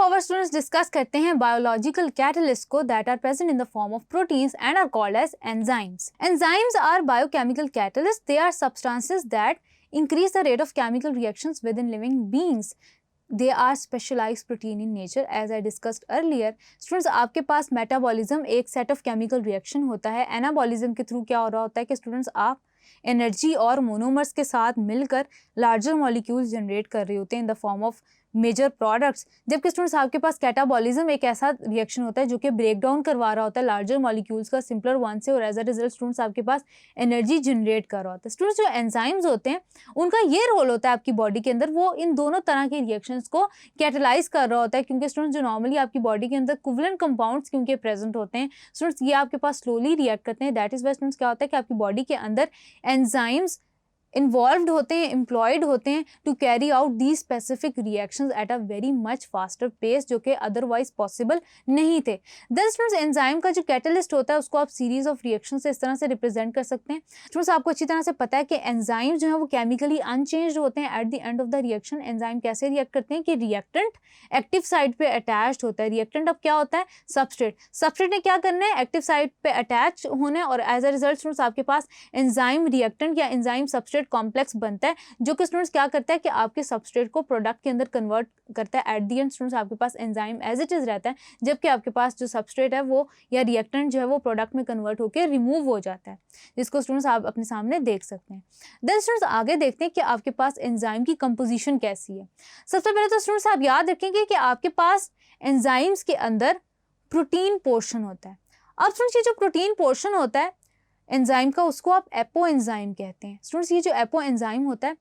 Forward students discuss करते हैं biological catalyst को that are present in the form of proteins and are called as enzymes. Enzymes are biochemical catalyst. They are substances that increase the rate of chemical reactions within living beings. They are specialized protein in nature as I discussed earlier. Students, आपके pass metabolism एक set of chemical reaction होता है. Anabolism के through क्या हो रहा होता है कि स्टूडेंट्स आप एनर्जी और मोनोमर्स के साथ मिलकर लार्जर मॉलिक्यूल्स जनरेट कर रहे होते हैं in the form of major products. जबकि स्टूडेंट्स आपके पास कैटाबॉलिज्म एक ऐसा रिएक्शन होता है जो कि ब्रेक डाउन करवा रहा होता है लार्जर मॉलिक्यूल्स का सिंपलर वन से, और एज अ रिजल्ट स्टूडेंट्स आपके पास एनर्जी जनरेट कर रहा होता है. स्टूडेंट्स, जो एंजाइम्स होते हैं उनका ये रोल होता है आपकी बॉडी के अंदर, वो इन दोनों तरह के रिएक्शंस को कैटलाइज कर रहा होता है. क्योंकि स्टूडेंट्स जो नॉर्मली आपकी बॉडी के अंदर कोवलेंट कंपाउंड्स क्योंकि प्रेजेंट होते हैं स्टूडेंट्स, ये आपके पास स्लोली रिएक्ट करते हैं. दैट इज वाई स्टूडेंट्स क्या होता है कि आपकी बॉडी के अंदर एंजाइम्स इन्वॉल्व्ड होते हैं, एम्प्लॉयड होते हैं to carry out these specific reactions at a very much faster pace, जो कि अदरवाइज पॉसिबल नहीं थे. देन स्टूडेंट्स, एंजाइम का जो कैटलिस्ट होता है उसको आप सीरीज ऑफ रिएक्शन से इस तरह से रिप्रेजेंट कर सकते हैं. स्टूडेंट्स, आपको अच्छी तरह से पता है कि एंजाइम जो है वो केमिकली अनचेंज्ड होते हैं at the end of the reaction. Enzyme कैसे रिएक्ट करते हैं कि रिएक्टेंट एक्टिव साइड पे अटैच्ड होता है. रिएक्टेंट अब क्या होता है? सबस्ट्रेट. सबस्ट्रेट ने क्या करना है? एक्टिव साइड पे अटैच होना है, और एज अ रिजल्ट स्टूडेंट्स आपके पास एंजाइम रिएक्टेंट या एंजाइम सबस्ट्रेट कॉम्प्लेक्स बनता है, जो कि स्टूडेंट्स क्या करता है कि आपके सबस्ट्रेट को प्रोडक्ट के अंदर कन्वर्ट करता है. एट द एंड स्टूडेंट्स आपके पास एंजाइम एज इट इज रहता है, जबकि आपके पास जो सबस्ट्रेट है वो या रिएक्टेंट जो है वो प्रोडक्ट में कन्वर्ट होकर रिमूव हो जाता है, जिसको स्टूडेंट्स आप अपने सामने देख सकते हैं. देन स्टूडेंट्स आगे देखते हैं कि आपके पास एंजाइम की कंपोजिशन कैसी है. सबसे पहले तो स्टूडेंट्स आप याद रखेंगे कि आपके पास एंजाइम्स के अंदर प्रोटीन पोर्शन होता है. अब स्टूडेंट्स ये जो प्रोटीन पोर्शन होता है एंजाइम का उसको आप एपो एंजाइम कहते हैं. स्टूडेंट्स, ये जो एपो एंजाइम होता है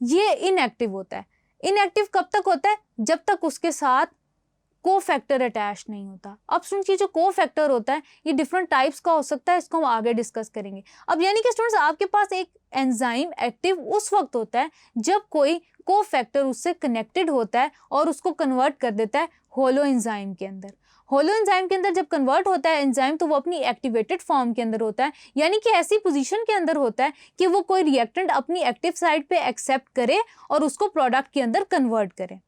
ये इनएक्टिव होता है. इनएक्टिव कब तक होता है? जब तक उसके साथ कोफैक्टर अटैच नहीं होता. अब स्टूडेंट्स, ये जो कोफैक्टर होता है ये डिफरेंट टाइप्स का हो सकता है, इसको हम आगे डिस्कस करेंगे. अब यानी कि स्टूडेंट्स आपके पास एक एंजाइम एक्टिव उस वक्त होता है जब कोई कोफैक्टर उससे कनेक्टेड होता है और उसको कन्वर्ट कर देता है होलो एंजाइम के अंदर. होलो एंजाइम के अंदर जब कन्वर्ट होता है एंजाइम तो वो अपनी एक्टिवेटेड फॉर्म के अंदर होता है, यानी कि ऐसी पोजीशन के अंदर होता है कि वो कोई रिएक्टेंट अपनी एक्टिव साइड पे एक्सेप्ट करे और उसको प्रोडक्ट के अंदर कन्वर्ट करे.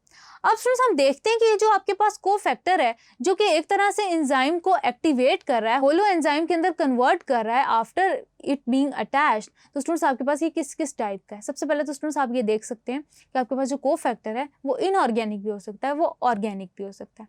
अब स्टूडेंट्स हम देखते हैं कि ये जो आपके पास कोफैक्टर है जो कि एक तरह से एंजाइम को एक्टिवेट कर रहा है, होलो एंजाइम के अंदर कन्वर्ट कर रहा है आफ्टर इट बीइंग अटैच्ड. तो स्टूडेंट्स आपके पास ये किस किस टाइप का है? सबसे पहले तो स्टूडेंट्स आप ये देख सकते हैं कि आपके पास जो कोफैक्टर है वो इनऑर्गेनिक भी हो सकता है, वो ऑर्गेनिक भी हो सकता है.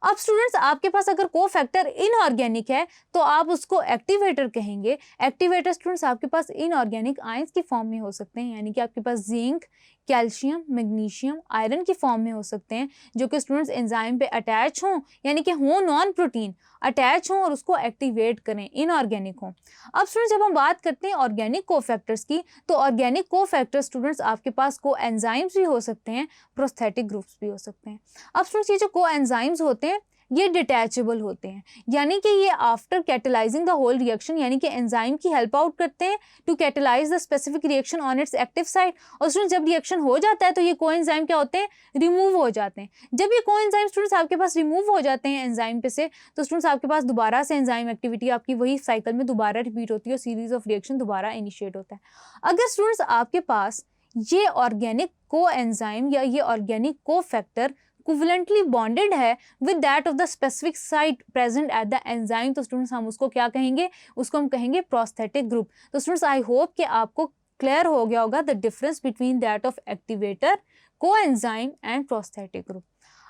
अब स्टूडेंट्स आपके पास अगर कोफैक्टर इनऑर्गेनिक है तो आप उसको एक्टिवेटर कहेंगे. एक्टिवेटर स्टूडेंट्स आपके पास इनऑर्गेनिक आयंस की फॉर्म में हो सकते हैं, यानी कि आपके पास जिंक, कैल्शियम, मैग्नीशियम, आयरन की फॉर्म में हो सकते हैं, जो कि स्टूडेंट्स एंजाइम पे अटैच हों, यानी कि हों नॉन प्रोटीन अटैच हों और उसको एक्टिवेट करें, इनऑर्गेनिक हों. अब स्टूडेंट्स जब हम बात करते हैं ऑर्गेनिक कोफैक्टर्स की, तो ऑर्गेनिक कोफैक्टर स्टूडेंट्स आपके पास को एंजाइम्स भी हो सकते हैं, प्रोस्थेटिक ग्रुप्स भी हो सकते हैं. अब स्टूडेंट्स ये जो को एंजाइम्स होते हैं ये डिटैचेबल होते हैं, यानी कि ये after catalyzing the whole reaction, यानी कि एंजाइम की हेल्प आउट करते हैं to catalyze the specific reaction on its active site. और स्टूडेंट्स जब रिएक्शन हो जाता है तो ये कोएंजाइम क्या होते हैं? रिमूव हो जाते हैं. जब ये कोएंजाइम स्टूडेंट्स आपके पास रिमूव हो जाते हैं एंजाइम पे से, तो स्टूडेंट्स आपके पास दोबारा से एंजाइम एक्टिविटी आपकी वही साइकिल में दोबारा रिपीट होती है और सीरीज ऑफ रिएक्शन दोबारा इनिशिएट होता है. अगर स्टूडेंट्स आपके पास ये ऑर्गेनिक कोएंजाइम या ये ऑर्गेनिक कोफैक्टर covalently bonded है with that of the specific site present at the enzyme, तो स्टूडेंट्स हम उसको क्या कहेंगे? उसको हम कहेंगे प्रोस्थेटिक ग्रुप. तो स्टूडेंट्स आई होप कि आपको क्लियर हो गया होगा the difference between that of activator, coenzyme and prosthetic group.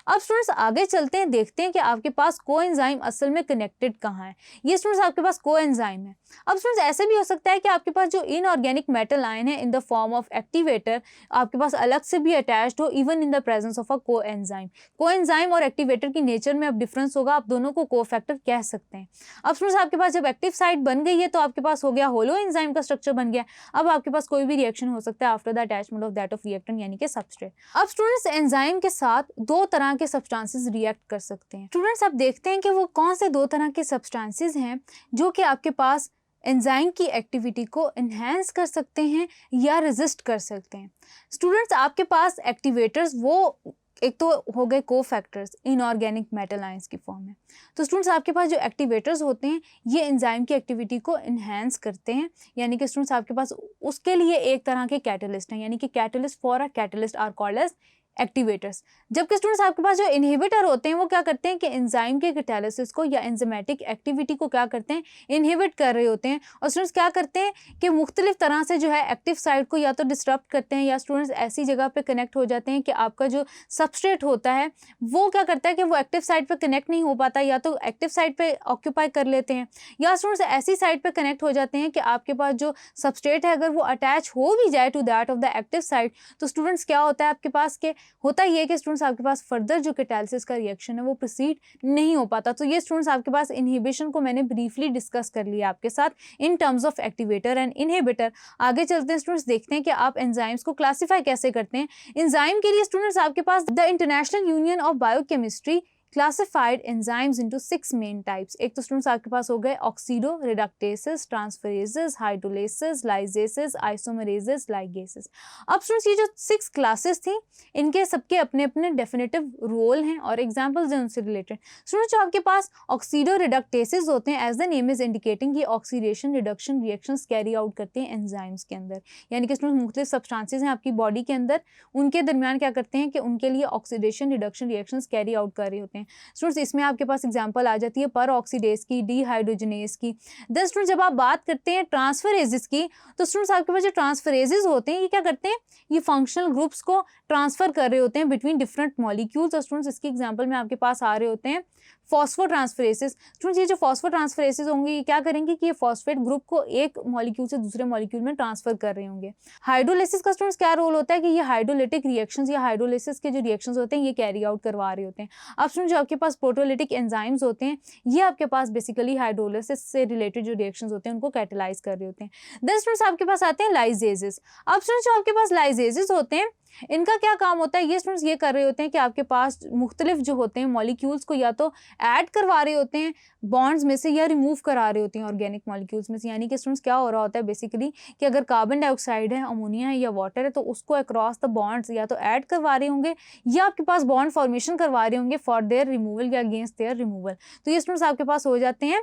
अब स्टूडेंट्स आगे चलते हैं, देखते हैं कि आपके पास कोएंजाइम असल में कनेक्टेड कहाँ है. ये स्टूडेंट्स आपके पास कोएंजाइम है. अब स्टूडेंट्स ऐसे भी हो सकता है कि आपके पास जो इनऑर्गेनिक मेटल आयन है इन द फॉर्म ऑफ एक्टिवेटर आपके पास अलग से भी अटैच्ड हो even in the presence of a coenzyme. Coenzyme और एक्टिवेटर की नेचर में अब डिफरेंस होगा, आप दोनों को कोफैक्टर कह सकते हैं. अब स्टूडेंट्स आपके पास जब एक्टिव साइट बन गई है तो आपके पास हो गया होलो एंजाइम का स्ट्रक्चर बन गया. अब आपके पास कोई भी रिएक्शन हो सकता है after the attachment of that of reactant यानी कि सबस्ट्रेट. अब स्टूडेंट्स एंजाइम के साथ दो तरह के सब्सटेंसेस रिएक्ट कर सकते हैं. स्टूडेंट्स अब देखते हैं कि वो कौन से दो तरह के सब्सटेंसेस हैं जो कि आपके पास एंजाइम की एक्टिविटी को इन्हेंस कर सकते हैं या रेजिस्ट कर सकते हैं. स्टूडेंट्स आपके पास एक्टिवेटर्स वो एक तो हो गए कोफैक्टर्स इनऑर्गेनिक मेटल आयंस की फॉर्म में. तो स्टूडेंट्स आपके पास जो एक्टिवेटर्स होते हैं ये एंजाइम की एक्टिविटी को इन्हेंस करते हैं, यानी कि स्टूडेंट्स आपके पास उसके लिए एक तरह के कैटलिस्ट हैं, यानी कि catalyst for a catalyst are called as activators. जबकि स्टूडेंट्स आपके पास जो इनहिबिटर होते हैं वो क्या करते हैं कि एंजाइम के कैटालिसिस को या एंजाइमेटिक एक्टिविटी को क्या करते हैं, इनहिबिट कर रहे होते हैं। और स्टूडेंट्स क्या करते हैं कि मुख्तलिफ तरह से जो है एक्टिव साइट को या तो डिस्टर्ब करते हैं, या स्टूडेंट्स ऐसी जगह पे कनेक्ट हो जाते हैं कि आपका जो सबस्ट्रेट होता है वो क्या करता है कि वो एक्टिव साइट पे कनेक्ट नहीं हो पाता, या तो एक्टिव साइट पे ऑक्यूपाई कर लेते हैं, या स्टूडेंट्स ऐसी साइट पे कनेक्ट हो जाते हैं कि आपके पास जो सबस्ट्रेट है अगर वो अटैच हो भी जाए to that of the active site, तो स्टूडेंट्स क्या होता है आपके पास के होता ये है कि स्टूडेंट्स आपके पास फर्दर जो कैटालिसिस का रिएक्शन है वो प्रोसीड नहीं हो पाता। तो ये स्टूडेंट्स आपके पास इनहिबिशन को मैंने ब्रीफली डिस्कस कर लिया आपके साथ in terms of activator and inhibitor. आगे चलते हैं स्टूडेंट्स, देखते हैं कि आप एंजाइम्स को क्लासिफाई कैसे करते हैं। एंजाइम के लिए स्टूडेंट्स आपके पास the international union of biochemistry classified enzymes into 6 main types। एक तो स्टूडेंट्स आपके पास हो गए ऑक्सीडो रिडक्टेसेस, ट्रांसफरेजेस, हाइड्रोलेसेस, लाइजेसेस, आइसोमरेजेस, लाइगेसेस। अब स्टूडेंट्स ये जो 6 क्लासेस थी इनके सबके अपने अपने डेफिनेटिव रोल हैं और एग्जांपल्स हैं उनसे रिलेटेड। स्टूडेंट्स जो आपके पास ऑक्सीडो रिडक्टेसेस होते हैं, as the name is indicating ये oxidation reduction reactions carry out करते हैं एंजाइम्स के अंदर, यानी कि स्टूडेंट्स मुख्तलिफ सब्सटेंसेस हैं आपकी बॉडी के अंदर, उनके दरमियान क्या करते हैं कि उनके लिए oxidation reduction reactions carry out कर रहे होते हैं। स्टूडेंट्स इसमें आपके पास एग्जांपल आ जाती है पर ऑक्सीडेज की, डीहाइड्रोजनेज की। देन स्टूडेंट जब आप बात करते हैं ट्रांसफरेजेस की, तो स्टूडेंट्स आपके पास जो ट्रांसफरेजेस होते हैं ये क्या करते हैं, ये फंक्शनल ग्रुप्स को ट्रांसफर कर रहे होते हैं बिटवीन डिफरेंट मॉलिक्यूल्स। और स्टूडेंट्स इसके एग्जांपल में आपके पास आ रहे होते हैं फॉस्फोट्रांसफरेसेस। स्टूडेंट्स ये जो फॉस्फोट्रांसफरेसेस होंगे ये क्या करेंगे कि ये फॉस्फेट ग्रुप को एक मॉलिक्यूल से दूसरे मॉलिक्यूल में ट्रांसफर कर रहे होंगे। हाइड्रोलिसिस का स्टूडेंट्स क्या रोल होता है कि ये हाइड्रोलिटिक रिएक्शंस या हाइड्रोलिसिस के जो रिएक्शंस होते हैं ये कैरी आउट करवा रहे होते हैं। अब स्टूडेंट जो आपके पास प्रोटोलिटिक एंजाइम्स होते हैं ये आपके पास बेसिकली हाइड्रोलिसिस से रिलेटेड जो रिएक्शंस होते हैं उनको कैटेलाइज कर रहे होते हैं। देन स्टूडेंट्स आपके पास आते हैं लाइजेजेस। अब स्टूडेंट्स जो आपके पास लाइजेजेस होते हैं इनका क्या काम होता है, ये स्टूडेंट्स ये कर रहे होते हैं कि आपके पास मुख्तलिफ जो होते हैं मॉलिक्यूल्स को या तो ऐड करवा रहे होते हैं बॉन्ड्स में से या रिमूव करा रहे होते हैं ऑर्गेनिक मॉलिक्यूल्स में से। यानी कि स्टूडेंट्स क्या हो रहा होता है बेसिकली कि अगर कार्बन डाइऑक्साइड है, अमोनिया है या वाटर है तो उसको अक्रॉस द बॉन्ड्स या तो ऐड करवा रहे होंगे या आपके पास बॉन्ड फॉर्मेशन करवा रहे होंगे फॉर देयर रिमूवल या अगेंस्ट देयर रिमूवल। तो ये स्टूडेंट्स आपके पास हो जाते हैं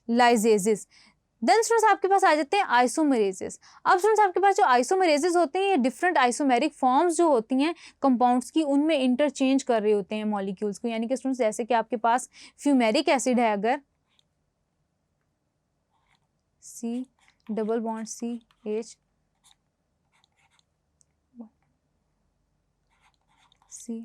लाइजेजेस। देन स्टूडेंट्स आपके पास आ जाते हैं आइसोमरेजेस। अब स्टूडेंट्स आपके पास जो आइसोमरेजेस होते हैं ये डिफरेंट आइसोमेरिक फॉर्म्स जो होती हैं कंपाउंड्स की उनमें इंटरचेंज कर रहे होते हैं मॉलिक्यूल्स को। यानी कि स्टूडेंट्स जैसे कि आपके पास फ्यूमेरिक एसिड है, अगर C double bond CH C।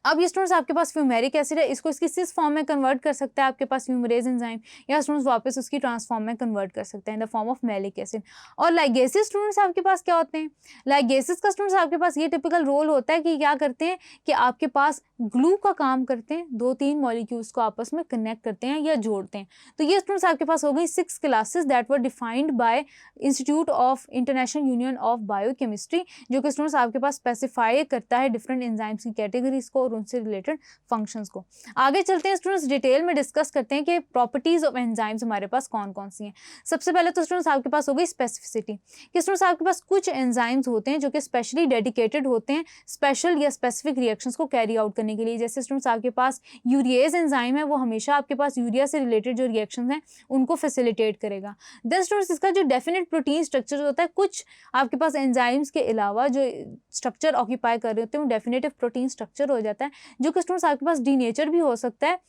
अब ये स्टूडेंट्स आपके पास फ्यूमेरिक एसिड है, इसको इसकी सिस फॉर्म में कन्वर्ट कर सकता है आपके पास फ्यूमरेज एंजाइम, या स्टूडेंट्स वापस उसकी ट्रांसफॉर्म में कन्वर्ट कर सकते हैं in the form of malic acid. और लाइगेसिस स्टूडेंट्स आपके पास क्या होते हैं, लाइगेसिस का स्टूडेंट्स आपके पास ये टिपिकल रोल होता है कि क्या करते हैं कि आपके पास ग्लू का काम करते हैं, 2-3 मॉलिक्यूल्स को आपस में कनेक्ट करते हैं या जोड़ते हैं। तो ये स्टूडेंट्स आपके पास हो गई 6 classes that were defined by institute of international union of biochemistry, जो कि स्टूडेंट्स आपके पास स्पेसिफाई करता है डिफरेंट एंजाइम्स की कैटेगरीज को और उनसे रिलेटेड फंक्शंस को। आगे चलते हैं स्टूडेंट्स, डिटेल में डिस्कस करते हैं कि प्रॉपर्टीज ऑफ एंजाइम्स हमारे पास कौन कौन सी हैं। सबसे पहले तो स्टूडेंट्स आपके पास हो गई स्पेसिफिसिटी, कि स्टूडेंट्स आपके पास कुछ एंजाइम्स होते हैं जो कि स्पेशली डेडिकेटेड होते हैं स्पेशल या स्पेसिफिक रिएक्शंस को कैरी आउट करने के लिए। जैसे स्टूडेंट्स आपके पास यूरिएज एंजाइम है, वो हमेशा आपके पास यूरिया से रिलेटेड जो रिएक्शंस हैं उनको फैसिलिटेट करेगा। देन स्टूडेंट्स इसका जो डेफिनेट प्रोटीन स्ट्रक्चर होता है, कुछ आपके पास एंजाइम्स के अलावा जो स्ट्रक्चर ऑक्यूपाई कर रहे होते हैं वो डेफिनेटिव प्रोटीन स्ट्रक्चर हो जाता है, जो कि स्टूडेंट्स आपके पास डीनेचर भी हो सकता है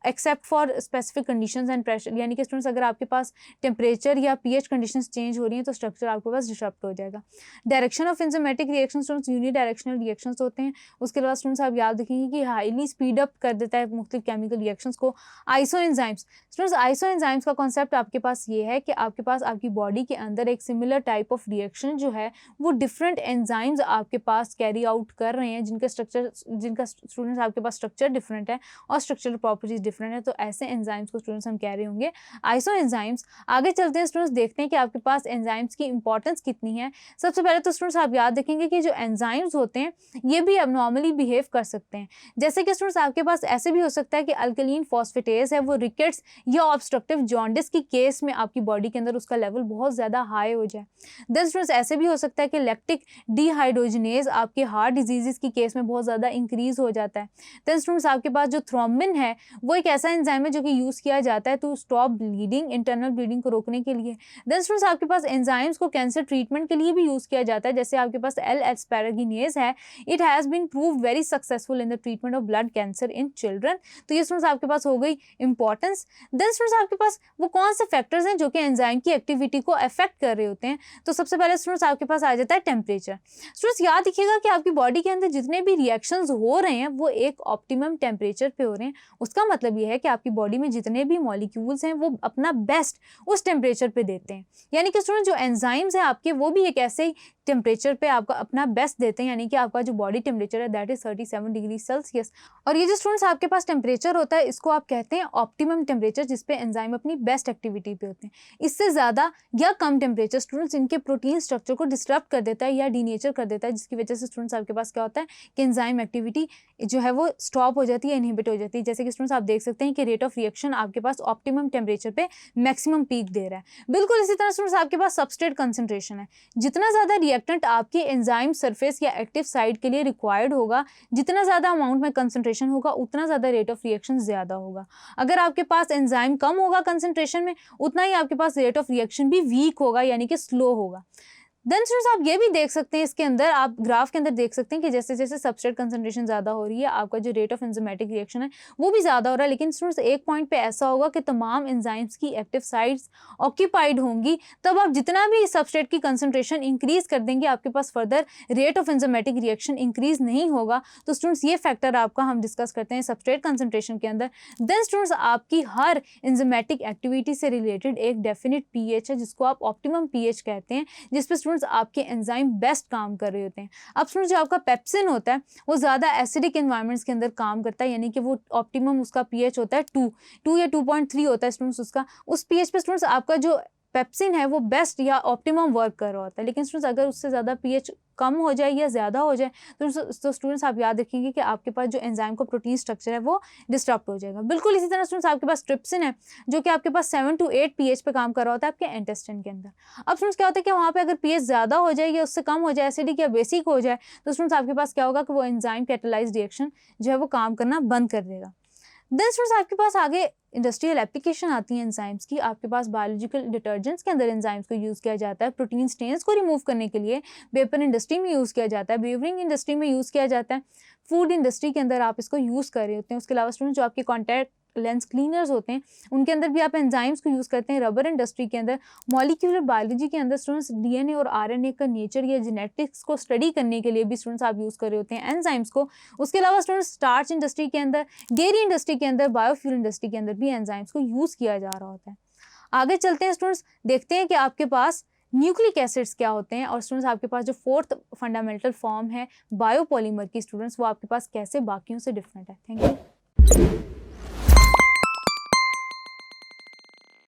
except for specific conditions and pressure. यानी कि स्टूडेंट्स अगर आपके पास टेम्परेचर या पीएच कंडीशंस चेंज हो रही हैं तो स्ट्रक्चर आपके पास डिस्टर्ब हो जाएगा। Direction of enzymatic reactions students unidirectional reactions होते हैं। उसके बाद स्टूडेंट्स आप याद रखेंगे कि हाईली स्पीड अप कर देता है मुख्तलिफ केमिकल रिएक्शंस को iso enzymes. Students iso enzymes का कॉन्सेप्ट आपके पास ये है कि आपके पास आपकी बॉडी के अंदर एक सिमिलर टाइप ऑफ रिएक्शन जो है वो डिफरेंट एंजाइम्स आपके पास कैरी आउट कर रहे हैं जिनका स्टूडेंट्स आपके पास स्ट्रक्चर डिफरेंट है और स्ट्रक्चरल प्रॉपर्टीज डिफरेंट है, तो ऐसे एंजाइम्स को स्टूडेंट्स हम कह रहे होंगे आइसो एंजाइम्स। आगे चलते हैं स्टूडेंट्स, देखते हैं कि आपके पास एंजाइम्स की इंपॉर्टेंस कितनी है। सबसे पहले तो स्टूडेंट्स आप याद रखेंगे कि जो एंजाइम्स होते हैं ये भी एबनॉर्मली बिहेव कर सकते हैं। जैसे कि स्टूडेंट्स आपके पास ऐसे भी हो सकता है कि अल्कलीन फॉस्फेटेज है वो रिकेट्स या ऑब्स्ट्रक्टिव जॉन्डिस की केस में आपकी बॉडी के अंदर उसका लेवल बहुत ज़्यादा हाई हो जाए। देन स्टूडेंट्स ऐसे भी हो सकता है कि लैक्टिक डिहाइड्रोजनेज आपके हार्ट डिजीज़ की केस में बहुत ज़्यादा इंक्रीज हो जाता है। देन स्टूडेंट्स आपके पास जो थ्रोम्बिन है वो एक ऐसा एंजाइम है जो कि यूज़ किया जाता है to stop bleeding, internal bleeding को रोकने के लिए। देन स्टूडेंट्स आपके पास एंजाइम्स को कैंसर ट्रीटमेंट के लिए भी यूज़ किया जाता है, जैसे आपके पास एल एस्पैरागिनेज है, it has been proved very successful in the treatment of blood cancer in children. तो ये स्टूडेंट्स आपके पास हो गई इंपॉर्टेंस। देन स्टूडेंट्स आपके पास वो कौन से फैक्टर्स हैं जो कि एंजाइम की एक्टिविटी को अफेक्ट कर रहे होते हैं। तो सबसे पहले स्टूडेंट्स आपके पास आ जाता है टेम्परेचर। स्टूडेंट्स याद रखिएगा कि आपकी बॉडी के अंदर जितने भी रिएक्शंस हो रहे हैं वो एक ऑप्टिमम टेम्परेचर पे हो रहे हैं। उसका मतलब ये है कि आपकी बॉडी में जितने भी मॉलिक्यूल्स हैं वो अपना बेस्ट उस टेम्परेचर पे देते हैं। यानी कि स्टूडेंट जो एंजाइम्स हैं आपके वो भी एक ऐसे ही टेम्परेचर पे आपका अपना बेस्ट देते हैं, यानी कि आपका जो बॉडी टेम्परेचर है दैट इज 37 डिग्री सेल्सियस। और ये जो स्टूडेंट्स आपके पास टेम्परेचर होता है इसको आप कहते हैं ऑप्टिमम टेम्परेचर, जिसपे एंजाइम अपनी बेस्ट एक्टिविटी पे होते हैं। इससे ज़्यादा या कम टेम्परेचर स्टूडेंट्स इनके प्रोटीन स्ट्रक्चर को डिस्टर्ब कर देता है या डीनेचर कर देता है, जिसकी वजह से स्टूडेंट्स आपके पास क्या होता है कि एंजाइम एक्टिविटी जो है वो स्टॉप हो जाती है, इनहिबिट हो जाती है। जैसे कि स्टूडेंट्स आप देख सकते हैं कि रेट ऑफ रिएक्शन आपके पास ऑप्टिमम टेम्परेचर पे मैक्सिमम पीक दे रहा है। बिल्कुल इसी तरह स्टूडेंट्स आपके पास सबस्ट्रेट कंसंट्रेशन है। जितना ज़्यादा रिएक्टेंट आपके एंजाइम सरफेस या एक्टिव साइड के लिए रिक्वायर्ड होगा, जितना ज़्यादा अमाउंट में कंसंट्रेशन होगा उतना ज़्यादा रेट ऑफ रिएक्शन ज़्यादा होगा। अगर आपके पास एंजाइम कम होगा कंसंट्रेशन में, उतना ही आपके पास रेट ऑफ रिएक्शन भी वीक होगा, यानी कि स्लो होगा। देन स्टूडेंट्स आप ये भी देख सकते हैं इसके अंदर, आप ग्राफ के अंदर देख सकते हैं कि जैसे जैसे सबस्ट्रेट कंसंट्रेशन ज़्यादा हो रही है आपका जो रेट ऑफ एंजाइमेटिक रिएक्शन है वो भी ज़्यादा हो रहा है। लेकिन स्टूडेंट्स एक पॉइंट पे ऐसा होगा कि तमाम एंजाइम्स की एक्टिव साइट्स ऑक्यूपाइड होंगी, तब आप जितना भी सबस्ट्रेट की कंसंट्रेशन इंक्रीज कर देंगे आपके पास further rate of enzymatic reaction increase नहीं होगा। तो स्टूडेंट्स ये फैक्टर आपका हम डिस्कस करते हैं सबस्ट्रेट कंसंट्रेशन के अंदर। देन स्टूडेंट्स आपकी हर एंजाइमेटिक एक्टिविटी से रिलेटेड एक डेफिनेट पीएच है जिसको आप ऑप्टिमम पीएच कहते हैं, जिसपे स्टूडेंट्स आपके एंजाइम बेस्ट काम कर रहे होते हैं। अब स्टूडेंट जो आपका पेप्सिन होता है वो ज़्यादा एसिडिक एनवायरनमेंट्स के अंदर काम करता है, यानी कि वो ऑप्टिमम उसका पीएच होता है 2 या 2.3 होता है स्टूडेंट्स उसका। उस पीएच पे स्टूडेंट्स आपका जो पेप्सिन है वो बेस्ट या ऑप्टिमम वर्क कर रहा होता है। लेकिन स्टूडेंट्स अगर उससे ज़्यादा पीएच कम हो जाए या ज़्यादा हो जाए तो स्टूडेंट्स आप याद रखेंगे कि आपके पास जो एंजाइम का प्रोटीन स्ट्रक्चर है वो डिस्टर्ब हो जाएगा। बिल्कुल इसी तरह स्टूडेंट्स आपके पास ट्रिप्सिन है जो कि आपके पास 7 to 8 पीएच पे काम कर रहा होता है आपके इंटेस्टाइन के अंदर। अब स्टूडेंट्स क्या होता है कि वहाँ पे अगर पीएच ज़्यादा हो जाए या उससे कम हो जाए, एसिडिक या बेसिक हो जाए, तो स्टूडेंट्स आपके पास क्या होगा कि वो एंजाइम कैटालाइज्ड रिएक्शन जो है वो काम करना बंद कर देगा। देन स्टूडेंट्स आपके पास आगे इंडस्ट्रियल एप्लीकेशन आती है एंजाइम्स की। आपके पास बायोलॉजिकल डिटर्जेंट्स के अंदर एंजाइम्स को यूज़ किया जाता है, प्रोटीन स्टेन्स को रिमूव करने के लिए पेपर इंडस्ट्री में यूज़ किया जाता है, बेवरिंग इंडस्ट्री में यूज़ किया जाता है, फूड इंडस्ट्री के अंदर आप इसको यूज़ कर रहे होते हैं। उसके अलावा स्टूडेंट जो आपके कॉन्टैक्ट लेंस क्लीनर्स होते हैं उनके अंदर भी आप एंजाइम्स को यूज़ करते हैं। रबर इंडस्ट्री के अंदर, मॉलिक्यूलर बायोलॉजी के अंदर स्टूडेंट्स डीएनए और आरएनए का नेचर या जेनेटिक्स को स्टडी करने के लिए भी स्टूडेंट्स आप यूज़ कर रहे होते हैं एंजाइम्स को। उसके अलावा स्टूडेंट्स स्टार्च इंडस्ट्री के अंदर, डेयरी इंडस्ट्री के अंदर, बायोफ्यूल इंडस्ट्री के अंदर भी एंजाइम्स को यूज़ किया जा रहा होता है। आगे चलते हैं स्टूडेंट्स, देखते हैं कि आपके पास न्यूक्लिक एसिड्स क्या होते हैं और स्टूडेंट्स आपके पास जो फोर्थ फंडामेंटल फॉर्म है बायोपॉलीमर की स्टूडेंट्स वो आपके पास कैसे बाकियों से डिफरेंट है। Thank you.